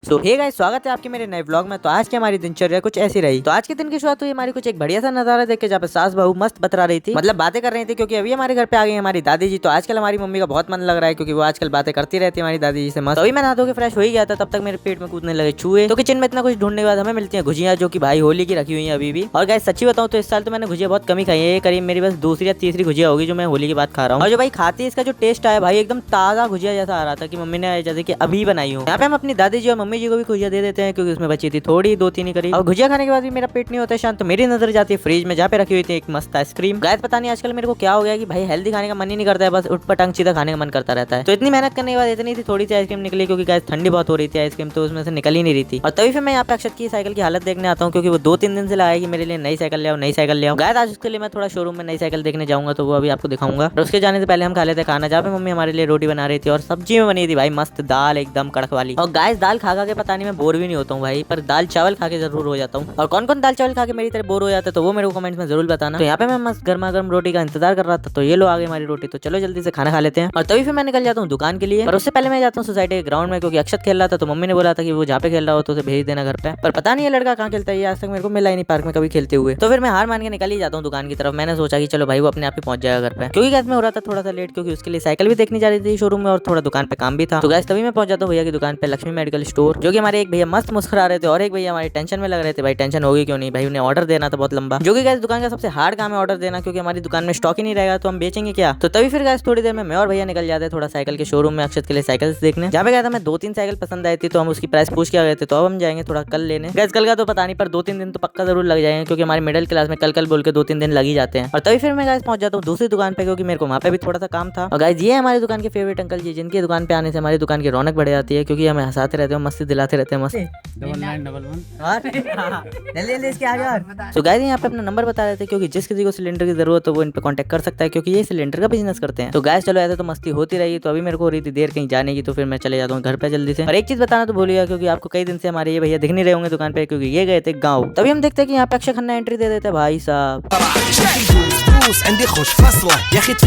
सो hey guys, स्वागत है आपके मेरे नए व्लॉग में। तो आज की हमारी दिनचर्या कुछ ऐसी रही। तो आज के दिन की शुरुआत हुई हमारी कुछ एक बढ़िया सा नजारा देख के, जहाँ पे सास बहू मस्त बतरा रही थी, मतलब बातें कर रही थी, क्योंकि अभी हमारे घर पे आ गई हमारी दादी जी। तो आजकल हमारी मम्मी का बहुत मन लग रहा है, क्योंकि वो आजकल बातें करती रहती है हमारी दादी जी से मस्त। तो अभी मैं नहा धो के फ्रेश हो ही गया था, तब तक मेरे पेट में कूदने लगे चूहे। तो किचन में इतना कुछ ढूंढने के बाद हमें मिलती है गुजिया, जो की भाई होली की रखी हुई है अभी भी। और गाइस सच्ची बताऊं तो इस साल तो मैंने गुजिया बहुत कम ही खाई है। ये करीब मेरी बस दूसरी या तीसरी गुजिया होगी जो मैं होली के बाद खा रहा हूँ। और जो भाई खाती है, इसका जो टेस्ट आया भाई, एकदम ताजा गुजिया जैसा आ रहा था कि मम्मी ने जैसे कि अभी बनाई हो। यहाँ पे हम अपनी दादी जी और मम्मी जी को भी गुजिया दे देते हैं, क्योंकि उसमें बची थी थोड़ी, 2-3 ही करीब। और गुजिया खाने के बाद भी मेरा पेट नहीं होता है शांत। तो मेरी नजर जाती है फ्रिज में, जहाँ पे रखी हुई थी एक मस्त आइसक्रीम। गाइस पता नहीं आजकल मेरे को क्या हो गया कि भाई हेल्दी खाने का मन ही नहीं करता है, बस उठपटांग सीधा खाने का मन करता रहता है। तो इतनी मेहनत करने के बाद इतनी सी थोड़ी सी आइसक्रीम निकली, क्योंकि गाइस ठंडी बहुत हो रही थी आइसक्रीम, तो उसमें से निकल ही नहीं रही थी। और तभी फिर मैं यहाँ पे अक्षत की साइकिल की हालत देखने आता हूँ, क्योंकि वो 2-3 दिन से लगाया कि मेरे लिए नई साइकिल ले आओ, नई साइकिल ले आओ। गाइस आज उसके लिए मैं थोड़ा शोरूम में नई साइकिल देखने जाऊंगा, तो वो अभी आपको दिखाऊंगा। और उसके जाने से पहले हम खा लेते खाना, जहाँ पे मम्मी हमारे लिए रोटी बना रही थी और सब्जी में बनी थी भाई मस्त दाल, एकदम कड़क वाली। और गाइस दाल खा खा के पता नहीं मैं बोर भी नहीं होता हूँ भाई, पर दाल चावल खा के जरूर हो जाता हूँ। और कौन कौन दाल चावल खा के मेरी तरह बोर हो जाता है, तो वो मेरे को कमेंट्स में जरूर बताना। तो यहाँ पे मैं मस्त गर्मा गर्म रोटी का इंतजार कर रहा था, तो ये लो आ गई हमारी रोटी। तो चलो जल्दी से खाना खा लेते हैं। और तभी फिर मैं निकल जाता हूँ दुकान के लिए। और उससे पहले मैं जाता हूँ सोसाइटी के ग्राउंड में, क्योंकि अक्षत खेल रहा था, तो मम्मी ने बोला था कि वो जहाँ पे खेल रहा हो तो उसे भेज देना घर पे। पर पता नहीं ये लड़का कहाँ खेलता है, आज तक मेरे को मिला ही नहीं पार्क में कभी खेलते हुए। तो फिर मैं हार मान के निकल ही जाता हूँ दुकान की तरफ। मैंने सोचा कि चलो भाई वो अपने आप ही पहुंच जाएगा घर पे, क्योंकि गैस में हो रहा था थोड़ा सा लेट, क्योंकि उसके लिए साइकिल भी देखनी जा रही थी शोरूम में और थोड़ा दुकान पे काम भी था। तो गैस तभी मैं पहुंच जाता हूँ भैया की दुकान पे, लक्ष्मी मेडिकल स्टोर, जो कि हमारे एक भैया मस्त मुस्कुरा रहे थे और एक भैया हमारी टेंशन में लग रहे थे। भाई टेंशन होगी क्यों नहीं, भाई उन्हें ऑर्डर देना था बहुत लंबा, जो कि गैस दुकान का सबसे हार्ड काम है ऑर्डर देना, क्योंकि हमारी दुकान में स्टॉक ही नहीं रहेगा तो हम बेचेंगे क्या। तो तभी फिर गैस थोड़ी देर में मैं और भैया निकल जाते हैं थोड़ा साइकिल के शोरूम में अक्षत के लिए साइकिल देखने, जहाँ पे गया था मैं 2-3 साइकिल पसंद आई थी, तो हम उसकी प्राइस पूछ के आ गए थे। तो अब हम जाएंगे थोड़ा कल लेने। गैस कल का तो पता नहीं, पर 2-3 दिन तो पक्का जरूर लग जाएंगे, क्योंकि हमारी मिडिल क्लास में कल कल बोल के 2-3 दिन लग ही जाते हैं। और तभी फिर मैं गैस पहुंच जाता हूँ दूसरी दुकान पे, क्योंकि मेरे को वहाँ पे भी थोड़ा सा काम था। और गाइस ये हमारी दुकान के फेवरेट अंकल जी, जिनकी दुकान पे आने से हमारी दुकान की रौनक बढ़ जाती है, क्योंकि हमें हंसाते रहते हैं, मस्ती दिलाते रहते हैं मस्त। 9911 तो गाइस यहाँ पे अपना नंबर बता रहे थे, क्योंकि जिस किसी को सिलेंडर की जरूरत हो वो इन पे कांटेक्ट कर सकता है, क्योंकि ये सिलेंडर का बिजनेस करते हैं। तो गाइस चलो ऐसे तो मस्ती होती रही। तो अभी मेरे को हो रही थी देर कहीं जाने की, तो फिर मैं चले जाता हूँ घर पे जल्दी से। और एक चीज बताना तो भूलिएगा, क्योंकि आपको कई दिन से हमारे ये भैया दिख नहीं रहे होंगे दुकान पे, क्योंकि ये गए थे गाँव। तभी हम देखते हैं कि यहाँ पे अक्षय खन्ना एंट्री दे देते हैं भाई साहब।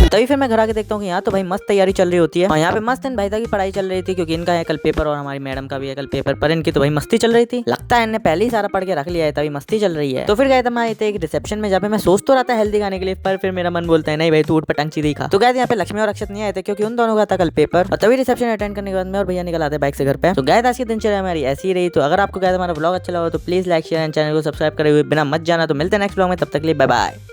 तभी फिर मैं घर आके देखता हूँ कि यहाँ तो भाई मस्त तैयारी चल रही होती है, और यहाँ पे मस्त इन भाई की पढ़ाई चल रही थी, क्योंकि इनका है कल पेपर और हमारी मैडम का भी है कल पेपर। पर इनकी तो भाई मस्ती चल रही थी, लगता है इन्हें पहले ही सारा पढ़ के रख लिया है, तभी मस्ती चल रही है। तो फिर गए थे मैं एक रिसेप्शन में, जहाँ पे मैं सोच तो रहा था हेल्दी खाने के लिए, पर फिर मेरा मन बोलता है नहीं भाई तू उठ पटांग चीज़ ही खा। तो गए थे यहाँ पे लक्ष्मी और अक्षत नहीं आए थे, क्योंकि उन दोनों का था कल पेपर। और तभी रिसेप्शन अटेंड करने के बाद मैं और भैया निकल आते बाइक से घर पे। तो गए आज की दिनचर्या हमारी ऐसी ही रही। तो अगर आपको गए हमारा ब्लॉग अच्छा लगा तो please like share and channel को सब्सक्राइब करे हुए बिना मत जाना। तो मिलते हैं नेक्स्ट ब्लॉग में, तब तक के लिए बाय बाय।